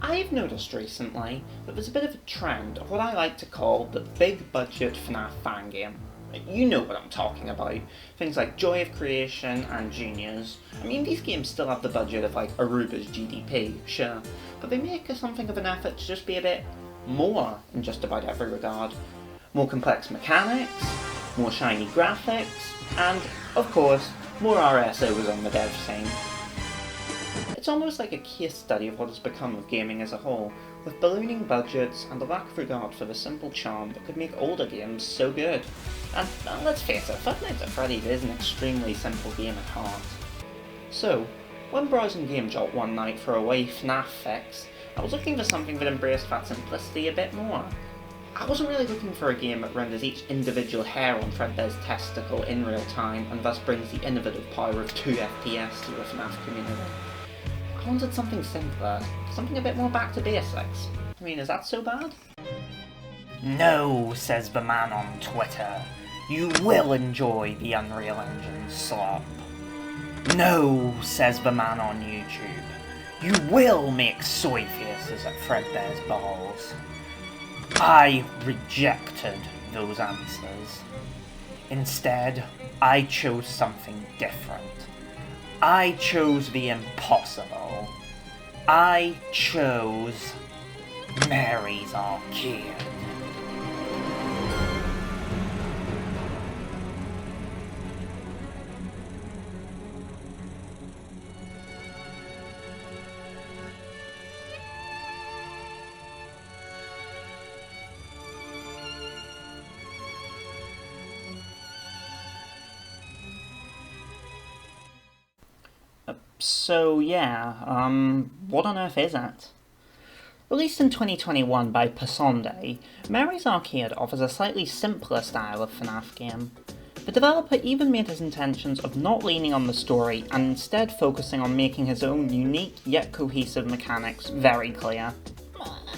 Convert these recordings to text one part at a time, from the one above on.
I've noticed recently that there's a bit of a trend of what I like to call the big budget Fnaf fan game. You know what I'm talking about. Things like Joy of Creation and Juniors. I mean, these games still have the budget of like Aruba's GDP, sure, but they make something of an effort to just be a bit more in just about every regard. More complex mechanics, more shiny graphics, and, of course, more RSOs on the dev scene. It's almost like a case study of what has become of gaming as a whole, with ballooning budgets and a lack of regard for the simple charm that could make older games so good. And let's face it, Five Nights at Freddy's is an extremely simple game at heart. So, when browsing GameJolt one night for a wee Fnaf fix, I was looking for something that embraced that simplicity a bit more. I wasn't really looking for a game that renders each individual hair on Fredbear's testicle in real time and thus brings the innovative power of 2 FPS to the Fnaf community. I wanted something simpler, something a bit more back to basics. I mean, is that so bad? No, says the man on Twitter. You will enjoy the Unreal Engine slop. No, says the man on YouTube. You will make soy faces at Fredbear's balls. I rejected those answers. Instead, I chose something different. I chose the impossible. I chose Mary's Arcade. So yeah, what on earth is it? Released in 2021 by Pasonde, Mary's Arcade offers a slightly simpler style of Fnaf game. The developer even made his intentions of not leaning on the story and instead focusing on making his own unique yet cohesive mechanics very clear.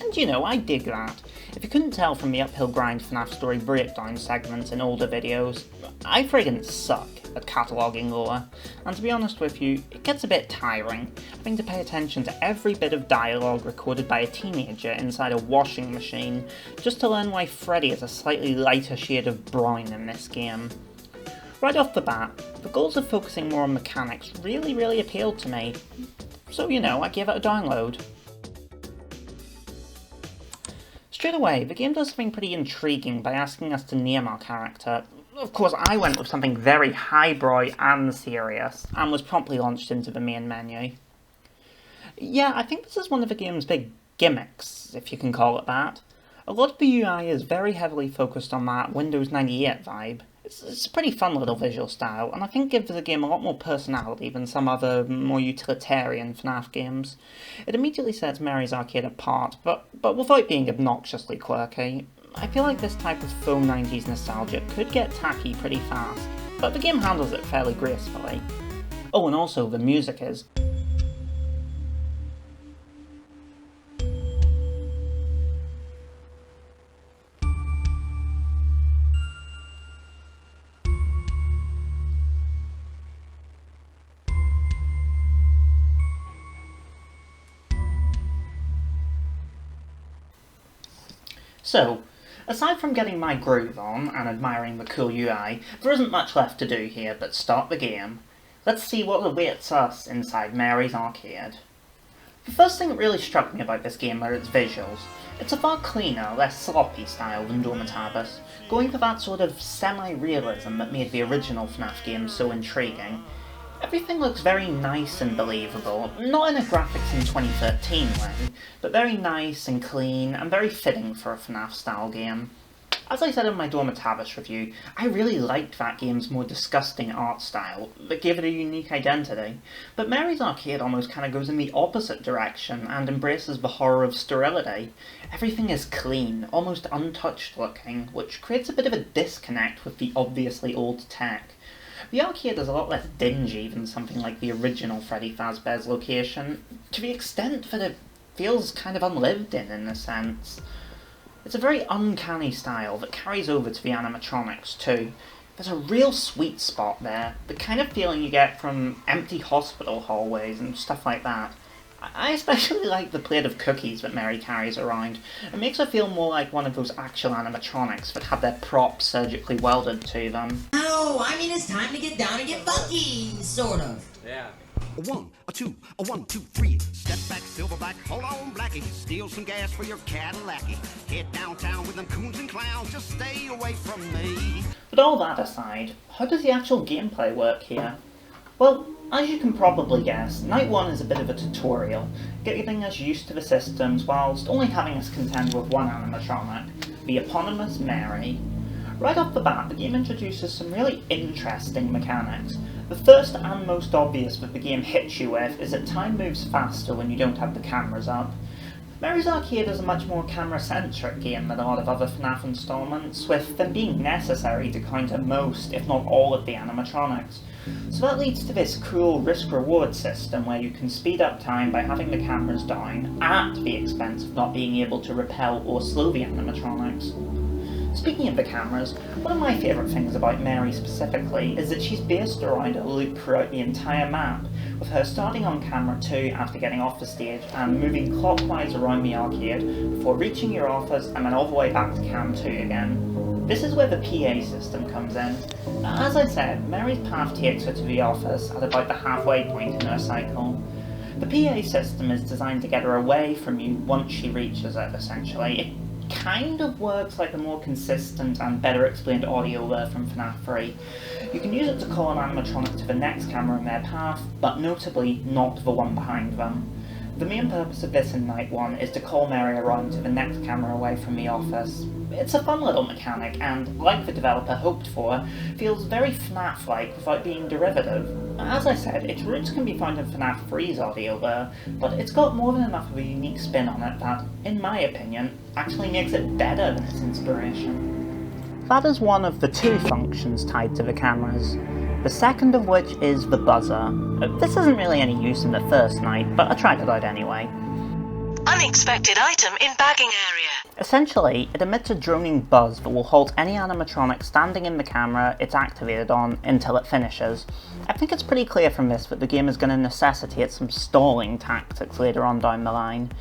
And you know, I dig that. If you couldn't tell from the uphill grind Fnaf story breakdown segments in older videos, I friggin' suck at cataloguing lore, and to be honest with you, it gets a bit tiring, having to pay attention to every bit of dialogue recorded by a teenager inside a washing machine, just to learn why Freddy is a slightly lighter shade of brown in this game. Right off the bat, the goals of focusing more on mechanics really appealed to me, so you know, I gave it a download. Straight away, the game does something pretty intriguing by asking us to name our character. Of course, I went with something very highbrow and serious, and was promptly launched into the main menu. Yeah, I think this is one of the game's big gimmicks, if you can call it that. A lot of the UI is very heavily focused on that Windows 98 vibe. It's a pretty fun little visual style, and I think gives the game a lot more personality than some other, more utilitarian Fnaf games. It immediately sets Mary's Arcade apart, but without being obnoxiously quirky. I feel like this type of faux 90s nostalgia could get tacky pretty fast, but the game handles it fairly gracefully. Oh, and also the music is. So, aside from getting my groove on and admiring the cool UI, there isn't much left to do here but start the game. Let's see what awaits us inside Mary's Arcade. The first thing that really struck me about this game are its visuals. It's a far cleaner, less sloppy style than Dormitabus, going for that sort of semi-realism that made the original Fnaf game so intriguing. Everything looks very nice and believable, not in a graphics in 2013 way, but very nice and clean and very fitting for a Fnaf style game. As I said in my Dormitabus review, I really liked that game's more disgusting art style that gave it a unique identity, but Mary's Arcade almost kind of goes in the opposite direction and embraces the horror of sterility. Everything is clean, almost untouched looking, which creates a bit of a disconnect with the obviously old tech. The arcade is a lot less dingy than something like the original Freddy Fazbear's location, to the extent that it feels kind of unlived in a sense. It's a very uncanny style that carries over to the animatronics too. There's a real sweet spot there, the kind of feeling you get from empty hospital hallways and stuff like that. I especially like the plate of cookies that Mary carries around. It makes her feel more like one of those actual animatronics that have their props surgically welded to them. Oh, I mean, it's time to get down and get funky, sort of. Yeah. A 1, a 2, a 1, 2, 3. Step back, silverback, hold on, blackie. Steal some gas for your Cadillac. Head downtown with them coons and clowns. Just stay away from me. But all that aside, how does the actual gameplay work here? Well, as you can probably guess, Night 1 is a bit of a tutorial, getting us used to the systems whilst only having us contend with one animatronic, the eponymous Mary. Right off the bat, the game introduces some really interesting mechanics. The first and most obvious that the game hits you with is that time moves faster when you don't have the cameras up. Mary's Arcade is a much more camera-centric game than a lot of other Fnaf installments, with them being necessary to counter most, if not all, of the animatronics. So that leads to this cool risk-reward system where you can speed up time by having the cameras down, at the expense of not being able to repel or slow the animatronics. Speaking of the cameras, one of my favourite things about Mary specifically is that she's based around a loop throughout the entire map, with her starting on camera 2 after getting off the stage and moving clockwise around the arcade before reaching your office and then all the way back to cam 2 again. This is where the PA system comes in. As I said, Mary's path takes her to the office at about the halfway point in her cycle. The PA system is designed to get her away from you once she reaches it, essentially. It kind of works like a more consistent and better explained audio there from Fnaf 3. You can use it to call an animatronic to the next camera in their path, but notably not the one behind them. The main purpose of this in Night 1 is to call Mary around to the next camera away from the office. It's a fun little mechanic and, like the developer hoped for, feels very Fnaf-like without being derivative. As I said, its roots can be found in Fnaf 3's audio there, but it's got more than enough of a unique spin on it that, in my opinion, actually makes it better than its inspiration. That is one of the two functions tied to the cameras. The second of which is the buzzer. This isn't really any use in the first night, but I tried it out anyway. Unexpected item in bagging area. Essentially, it emits a droning buzz that will halt any animatronic standing in the camera it's activated on until it finishes. I think it's pretty clear from this that the game is going to necessitate some stalling tactics later on down the line.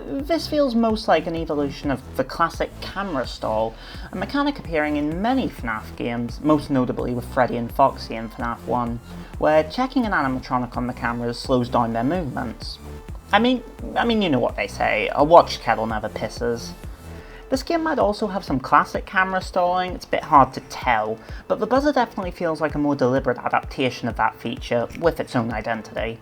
This feels most like an evolution of the classic camera stall, a mechanic appearing in many Fnaf games, most notably with Freddy and Foxy in Fnaf 1, where checking an animatronic on the cameras slows down their movements. I mean, you know what they say, a watch kettle never pisses. This game might also have some classic camera stalling, it's a bit hard to tell, but the buzzer definitely feels like a more deliberate adaptation of that feature, with its own identity.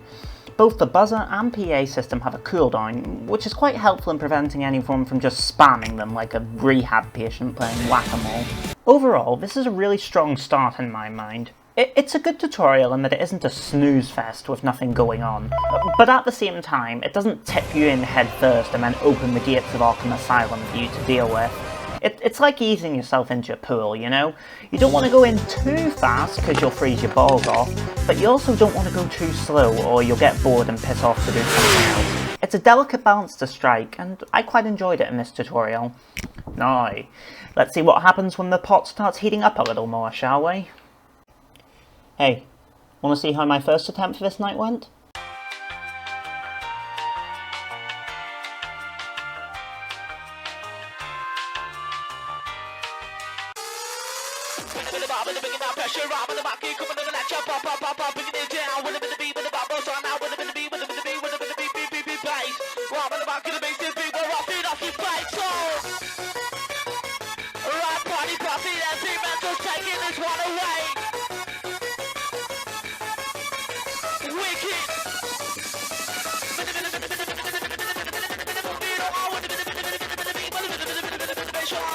Both the buzzer and PA system have a cooldown, which is quite helpful in preventing anyone from just spamming them like a rehab patient playing whack-a-mole. Overall, this is a really strong start in my mind. It's a good tutorial in that it isn't a snooze fest with nothing going on, but at the same time, it doesn't tip you in head first and then open the gates of Arkham Asylum for you to deal with. It's like easing yourself into a pool, you know? You don't want to go in too fast because you'll freeze your balls off, but you also don't want to go too slow or you'll get bored and piss off to do something else. It's a delicate balance to strike, and I quite enjoyed it in this tutorial. Now, let's see what happens when the pot starts heating up a little more, shall we? Hey, wanna see how my first attempt for this night went?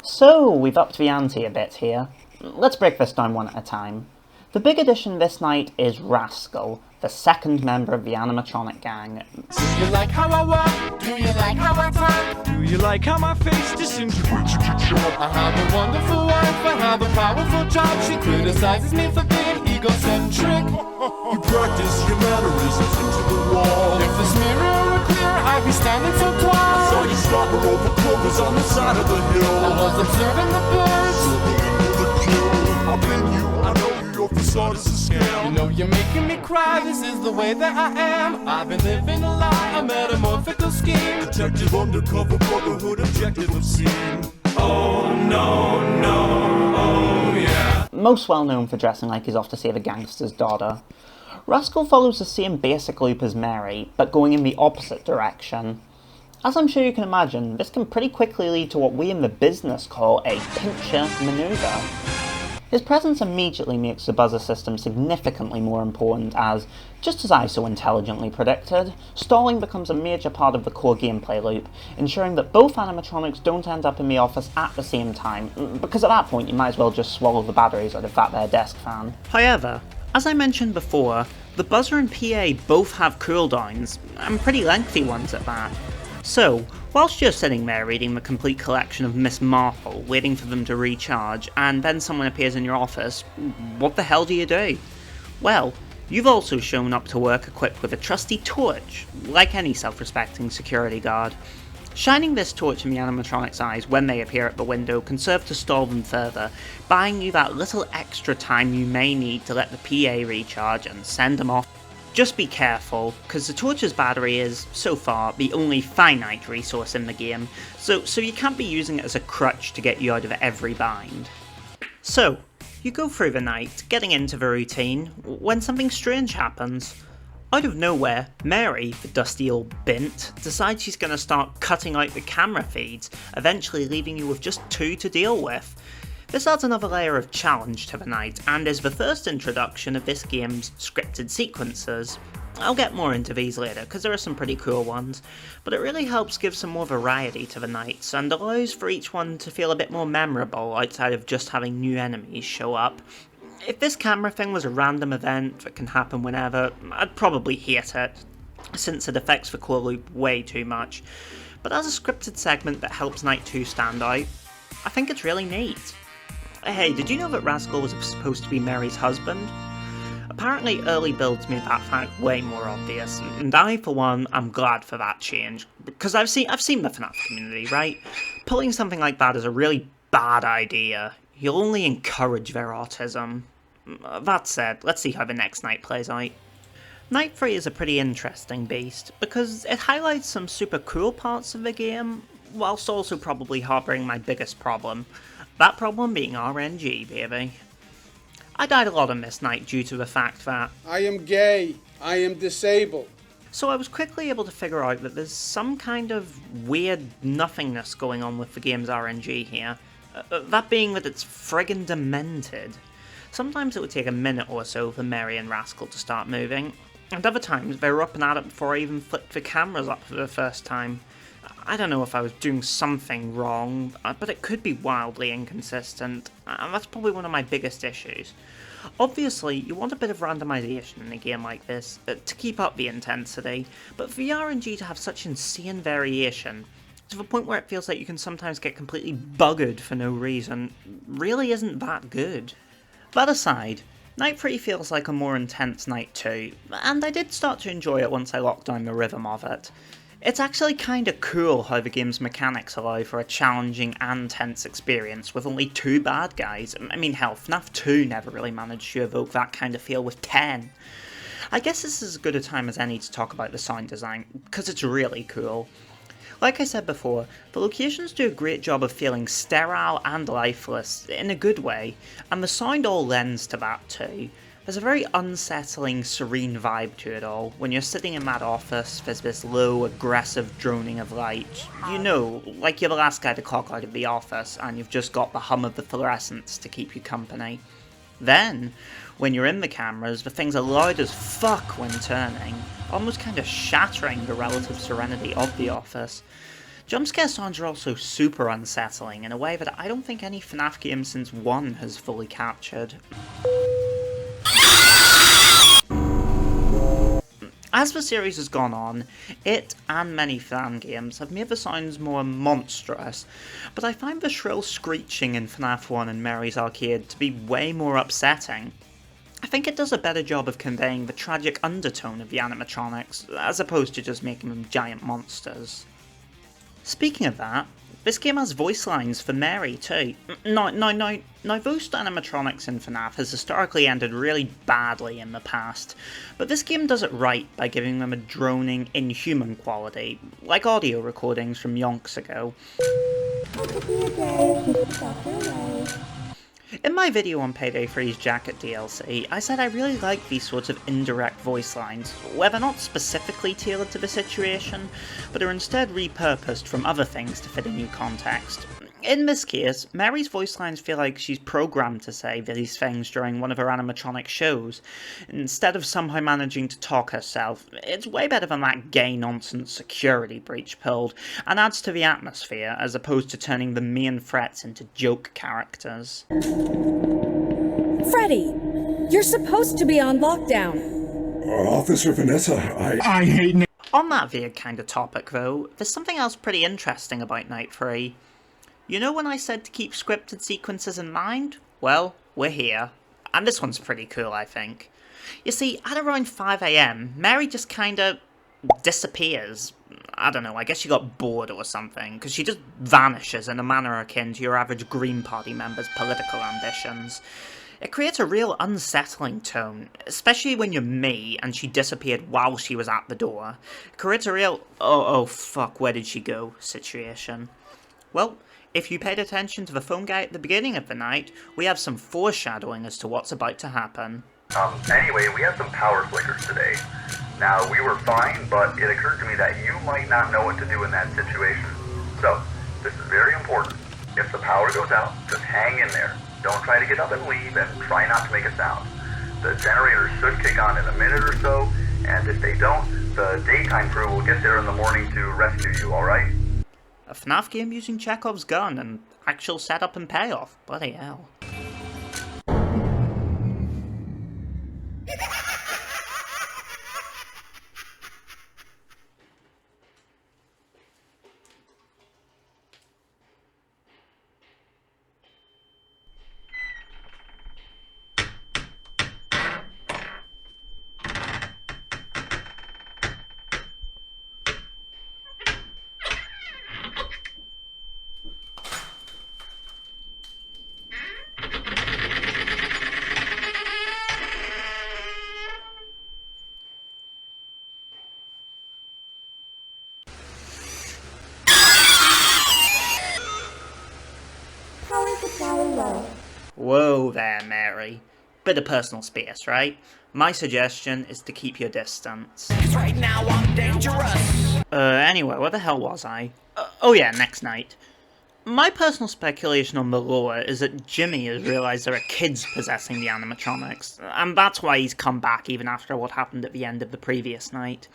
So, we've upped the ante a bit here. Let's break this down one at a time. The big addition this night is Rascal, the second member of the animatronic gang. Do you like how I walk? Do you like how I talk? Do you like how my face disintegrates? I have a wonderful wife, I have a powerful job. She criticizes me for being egocentric. You practice your mannerisms into the wall. If this mirror were clear, I'd be standing so tall. I saw you slobber over clovers on the side of the hill. I was observing the birds. I've been you, I know you. your facade is a scam. You know you're making me cry, this is the way that I am. I've been living a lie, a metamorphical scheme. Detective undercover brotherhood, objective obscene. Oh no, no, oh yeah. Most well known for dressing like he's off to save a gangster's daughter, Rascal follows the same basic loop as Mary, but going in the opposite direction. As I'm sure you can imagine, this can pretty quickly lead to what we in the business call a pincher maneuver. His presence immediately makes the buzzer system significantly more important as, just as I so intelligently predicted, stalling becomes a major part of the core gameplay loop, ensuring that both animatronics don't end up in the office at the same time, because at that point you might as well just swallow the batteries out of that there desk fan. However, as I mentioned before, the buzzer and PA both have cooldowns, and pretty lengthy ones at that. So, whilst you're sitting there reading the complete collection of Miss Marple, waiting for them to recharge, and then someone appears in your office, what the hell do you do? Well, you've also shown up to work equipped with a trusty torch, like any self-respecting security guard. Shining this torch in the animatronic's eyes when they appear at the window can serve to stall them further, buying you that little extra time you may need to let the PA recharge and send them off. Just be careful, because the torch's battery is, so far, the only finite resource in the game, so you can't be using it as a crutch to get you out of every bind. So, you go through the night, getting into the routine, when something strange happens. Out of nowhere, Mary, the dusty old bint, decides she's going to start cutting out the camera feeds, eventually leaving you with just 2 to deal with. This adds another layer of challenge to the night, and is the first introduction of this game's scripted sequences. I'll get more into these later, because there are some pretty cool ones, but it really helps give some more variety to the nights, and allows for each one to feel a bit more memorable outside of just having new enemies show up. If this camera thing was a random event that can happen whenever, I'd probably hate it, since it affects the core loop way too much, but as a scripted segment that helps Night 2 stand out, I think it's really neat. Hey, did you know that Rascal was supposed to be Mary's husband? Apparently early builds made that fact way more obvious, and I for one am glad for that change, because I've seen the Fnaf community, right? Pulling something like that is a really bad idea. You'll only encourage their autism. That said, let's see how the next night plays out. Night 3 is a pretty interesting beast, because it highlights some super cool parts of the game, whilst also probably harbouring my biggest problem. That problem being RNG, baby. I died a lot on this night due to the fact that I am gay. I am disabled. So I was quickly able to figure out that there's some kind of weird nothingness going on with the game's RNG here. That being that it's friggin' demented. Sometimes it would take a minute or so for Mary and Rascal to start moving, and other times they were up and at it before I even flipped the cameras up for the first time. I don't know if I was doing something wrong, but it could be wildly inconsistent, and that's probably one of my biggest issues. Obviously, you want a bit of randomisation in a game like this, to keep up the intensity, but for the RNG to have such insane variation, to the point where it feels like you can sometimes get completely buggered for no reason, really isn't that good. That aside, Night 3 feels like a more intense Night 2, and I did start to enjoy it once I locked down the rhythm of it. It's actually kinda cool how the game's mechanics allow for a challenging and tense experience with only 2 bad guys. I mean hell, Fnaf 2 never really managed to evoke that kind of feel with 10. I guess this is as good a time as any to talk about the sound design, because it's really cool. Like I said before, the locations do a great job of feeling sterile and lifeless, in a good way, and the sound all lends to that too. There's a very unsettling, serene vibe to it all. When you're sitting in that office, there's this low, aggressive droning of light. You know, like you're the last guy to clock out of the office, and you've just got the hum of the fluorescents to keep you company. Then, when you're in the cameras, the things are loud as fuck when turning, almost kind of shattering the relative serenity of the office. Jumpscare sounds are also super unsettling in a way that I don't think any Fnaf game since 1 has fully captured. As the series has gone on, it and many fan games have made the sounds more monstrous, but I find the shrill screeching in Fnaf 1 and Mary's Arcade to be way more upsetting. I think it does a better job of conveying the tragic undertone of the animatronics, as opposed to just making them giant monsters. Speaking of that, This game has voice lines for Mary too. Now, voiced animatronics in Fnaf has historically ended really badly in the past, but this game does it right by giving them a droning, inhuman quality, like audio recordings from yonks ago. In my video on Payday 3's Jacket DLC, I said I really like these sorts of indirect voice lines, where they're not specifically tailored to the situation, but are instead repurposed from other things to fit a new context. In this case, Mary's voice lines feel like she's programmed to say these things during one of her animatronic shows, instead of somehow managing to talk herself. It's way better than that gay nonsense security breach pulled, and adds to the atmosphere as opposed to turning the main threats into joke characters. Freddy, you're supposed to be on lockdown. Officer Vanessa, I hate On that weird kind of topic though, there's something else pretty interesting about Night 3. You know when I said to keep scripted sequences in mind? Well, we're here. And this one's pretty cool, I think. You see, at around 5 AM, Mary just kinda disappears. I don't know, I guess she got bored or something, because she just vanishes in a manner akin to your average Green Party member's political ambitions. It creates a real unsettling tone, especially when you're me and she disappeared while she was at the door. It creates a real, oh fuck, where did she go situation. Well, if you paid attention to the phone guy at the beginning of the night, we have some foreshadowing as to what's about to happen. Anyway, we had some power flickers today. Now, we were fine, but it occurred to me that you might not know what to do in that situation. So, this is very important. If the power goes out, just hang in there. Don't try to get up and leave, and try not to make a sound. The generators should kick on in a minute or so, and if they don't, the daytime crew will get there in the morning to rescue you, alright? A Fnaf game using Chekhov's gun and actual setup and payoff. Bloody hell. Whoa there, Mary. Bit of personal space, right? My suggestion is to keep your distance. Right now I'm dangerous. Anyway, where the hell was I? Oh yeah, next night. My personal speculation on the lore is that Jimmy has realised there are kids possessing the animatronics, and that's why he's come back even after what happened at the end of the previous night.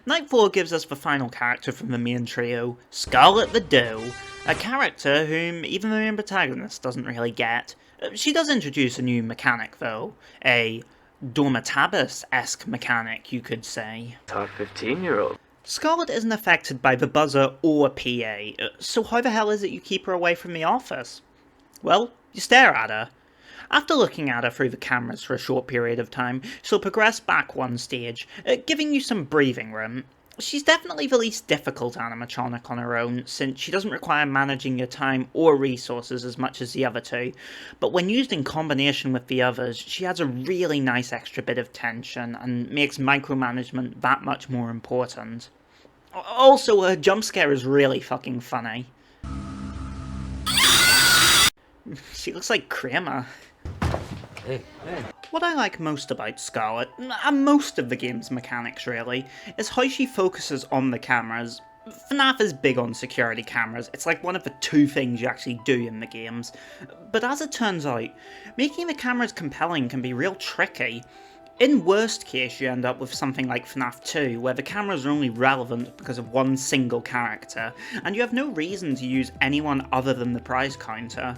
Night 4 gives us the final character from the main trio, Scarlet the Doe, a character whom even the main protagonist doesn't really get. She does introduce a new mechanic though, a Dormatabus-esque mechanic, you could say. Our 15-year-old. Scarlet isn't affected by the buzzer or PA, so how the hell is it you keep her away from the office? Well, you stare at her. After looking at her through the cameras for a short period of time, she'll progress back one stage, giving you some breathing room. She's definitely the least difficult animatronic on her own, since she doesn't require managing your time or resources as much as the other two, but when used in combination with the others, she adds a really nice extra bit of tension and makes micromanagement that much more important. Also, her jump scare is really fucking funny. She looks like Kramer. Hey. What I like most about Scarlet, and most of the game's mechanics really, is how she focuses on the cameras. Fnaf is big on security cameras, it's like one of the two things you actually do in the games. But as it turns out, making the cameras compelling can be real tricky. In worst case, you end up with something like Fnaf 2, where the cameras are only relevant because of one single character, and you have no reason to use anyone other than the prize counter.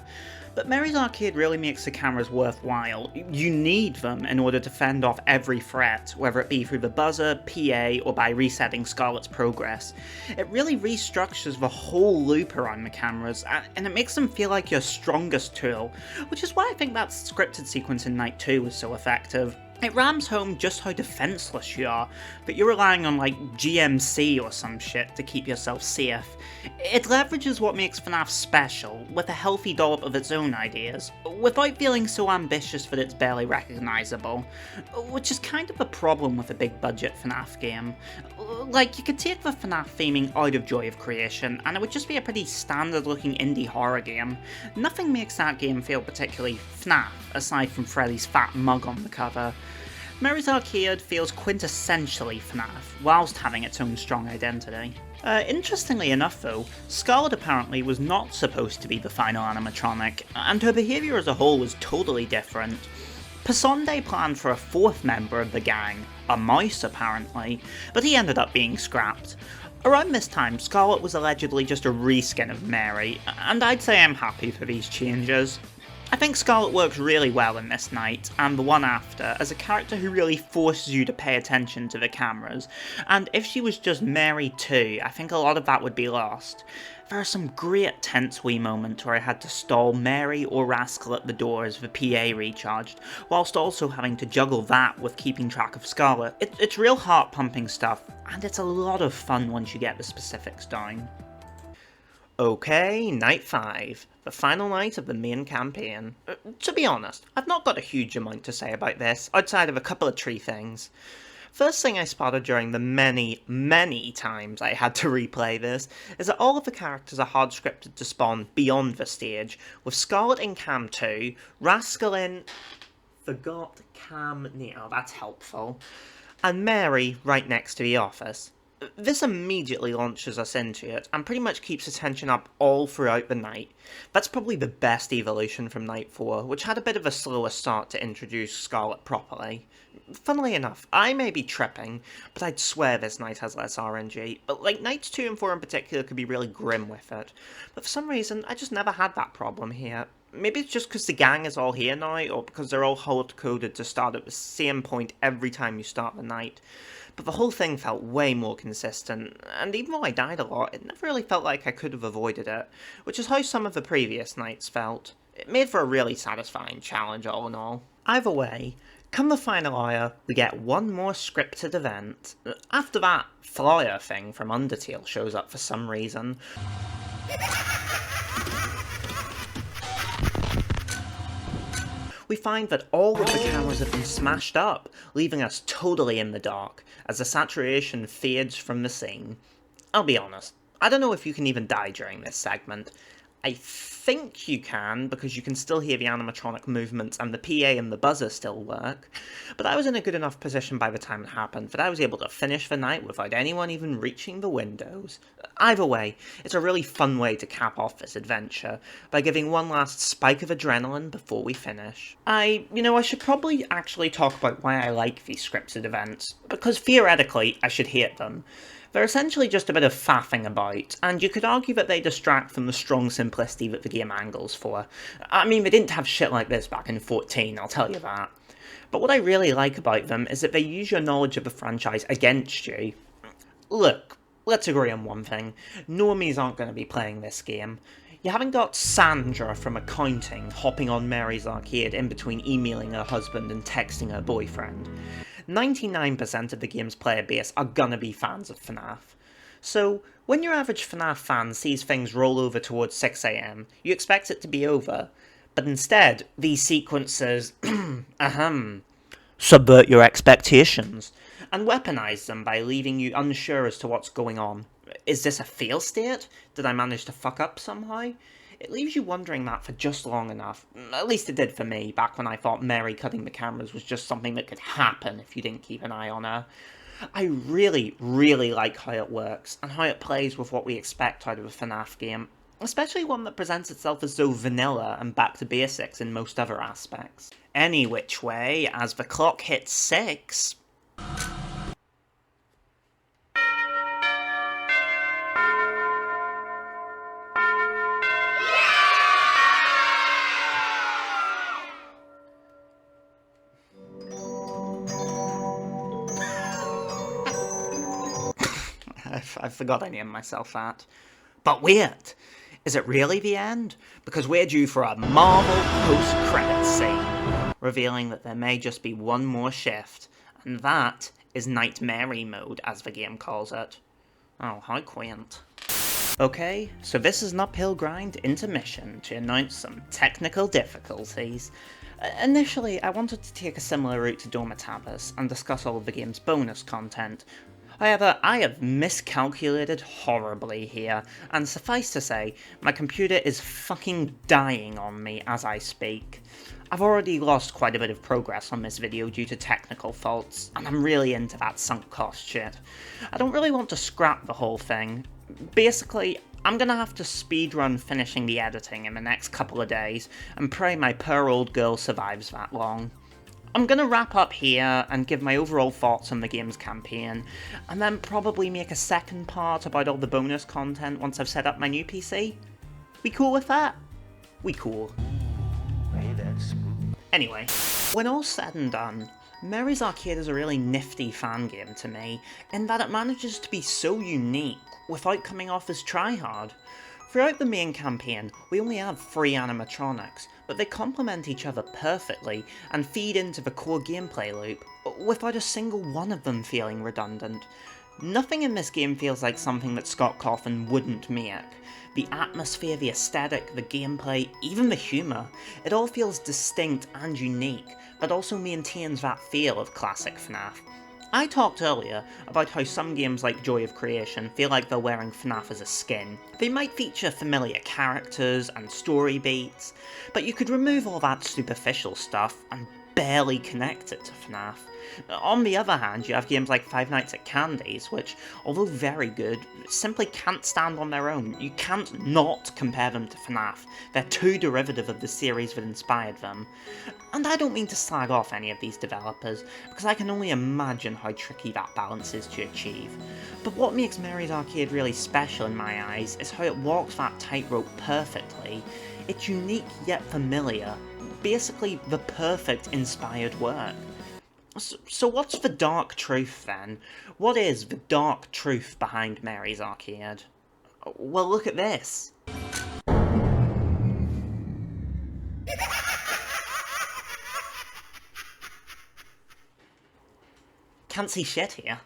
But Mary's Arcade really makes the cameras worthwhile. You need them in order to fend off every threat, whether it be through the buzzer, PA, or by resetting Scarlet's progress. It really restructures the whole loop around the cameras, and it makes them feel like your strongest tool, which is why I think that scripted sequence in Night 2 was so effective. It rams home just how defenseless you are, but you're relying on like GMC or some shit to keep yourself safe. It leverages what makes Fnaf special, with a healthy dollop of its own ideas, without feeling so ambitious that it's barely recognisable, which is kind of a problem with a big budget Fnaf game. Like, you could take the Fnaf theming out of Joy of Creation, and it would just be a pretty standard looking indie horror game. Nothing makes that game feel particularly Fnaf, aside from Freddy's fat mug on the cover. Mary's Arcade feels quintessentially Fnaf, whilst having its own strong identity. Interestingly enough though, Scarlet apparently was not supposed to be the final animatronic, and her behaviour as a whole was totally different. Pasonde planned for a fourth member of the gang, a mouse apparently, but he ended up being scrapped. Around this time, Scarlet was allegedly just a reskin of Mary, and I'd say I'm happy for these changes. I think Scarlet works really well in this night, and the one after, as a character who really forces you to pay attention to the cameras, and if she was just Mary too, I think a lot of that would be lost. There are some great tense wee moments where I had to stall Mary or Rascal at the door as the PA recharged, whilst also having to juggle that with keeping track of Scarlet. It's real heart-pumping stuff, and it's a lot of fun once you get the specifics down. Okay, night 5, the final night of the main campaign. To be honest, I've not got a huge amount to say about this, outside of a couple of tree things. First thing I spotted during the many times I had to replay this, is that all of the characters are hard scripted to spawn beyond the stage, with Scarlet in Cam 2, Rascal in... forgot Cam... oh, that's helpful. And Mary right next to the office. This immediately launches us into it, and pretty much keeps the tension up all throughout the night. That's probably the best evolution from Night 4, which had a bit of a slower start to introduce Scarlet properly. Funnily enough, I may be tripping, but I'd swear this night has less RNG, but like Nights 2 and 4 in particular could be really grim with it. But for some reason, I just never had that problem here. Maybe it's just because the gang is all here now, or because they're all hard-coded to start at the same point every time you start the night. But the whole thing felt way more consistent, and even though I died a lot, it never really felt like I could have avoided it, which is how some of the previous nights felt. It made for a really satisfying challenge all in all. Either way, come the final hour, we get one more scripted event. After that, flyer thing from Undertale shows up for some reason. We find that all of the cameras have been smashed up, leaving us totally in the dark, as the saturation fades from the scene. I'll be honest, I don't know if you can even die during this segment. I think you can, because you can still hear the animatronic movements and the PA and the buzzer still work, but I was in a good enough position by the time it happened that I was able to finish the night without anyone even reaching the windows. Either way, it's a really fun way to cap off this adventure, by giving one last spike of adrenaline before we finish. I should probably actually talk about why I like these scripted events, because theoretically I should hate them. They're essentially just a bit of faffing about, and you could argue that they distract from the strong simplicity that the game angles for. I mean, they didn't have shit like this back in 14, I'll tell you that. But what I really like about them is that they use your knowledge of the franchise against you. Look, let's agree on one thing. Normies aren't going to be playing this game. You haven't got Sandra from accounting hopping on Mary's Arcade in between emailing her husband and texting her boyfriend. 99% of the game's player base are gonna be fans of Fnaf. So, when your average Fnaf fan sees things roll over towards 6 AM, you expect it to be over. But instead, these sequences, subvert your expectations, and weaponize them by leaving you unsure as to what's going on. Is this a fail state? Did I manage to fuck up somehow? It leaves you wondering that for just long enough. At least it did for me, back when I thought Mary cutting the cameras was just something that could happen if you didn't keep an eye on her. I really like how it works, and how it plays with what we expect out of a FNAF game, especially one that presents itself as so vanilla and back to basics in most other aspects. Any which way, as the clock hits 6... I forgot I named myself that. But wait! Is it really the end? Because we're due for a Marvel post-credits scene. revealing that there may just be one more shift, and that is Nightmare mode, as the game calls it. Oh, how quaint. Okay, so this is an uphill grind intermission to announce some technical difficulties. Initially, I wanted to take a similar route to Domatabus and discuss all of the game's bonus content. However, I have miscalculated horribly here, and suffice to say, my computer is fucking dying on me as I speak. I've already lost quite a bit of progress on this video due to technical faults, and I'm really into that sunk cost shit. I don't really want to scrap the whole thing. Basically, I'm gonna have to speedrun finishing the editing in the next couple of days, and pray my poor old girl survives that long. I'm gonna wrap up here and give my overall thoughts on the game's campaign, and then probably make a second part about all the bonus content once I've set up my new PC. We cool with that? We cool. Hey, that's smooth. Anyway, when all's said and done, Mary's Arcade is a really nifty fan game to me, in that it manages to be so unique without coming off as tryhard. Throughout the main campaign, we only have 3 animatronics, but they complement each other perfectly and feed into the core gameplay loop, without a single one of them feeling redundant. Nothing in this game feels like something that Scott Cawthon wouldn't make. The atmosphere, the aesthetic, the gameplay, even the humour, it all feels distinct and unique, but also maintains that feel of classic Fnaf. I talked earlier about how some games like Joy of Creation feel like they're wearing Fnaf as a skin. They might feature familiar characters and story beats, but you could remove all that superficial stuff and barely connect it to Fnaf. On the other hand, you have games like Five Nights at Candy's, which, although very good, simply can't stand on their own. You can't not compare them to Fnaf. They're too derivative of the series that inspired them. And I don't mean to slag off any of these developers, because I can only imagine how tricky that balance is to achieve. But what makes Mary's Arcade really special in my eyes is how it walks that tightrope perfectly. It's unique yet familiar, basically the perfect inspired work. So what's the dark truth then? What is the dark truth behind Mary's Arcade? Well, look at this. Can't see shit here.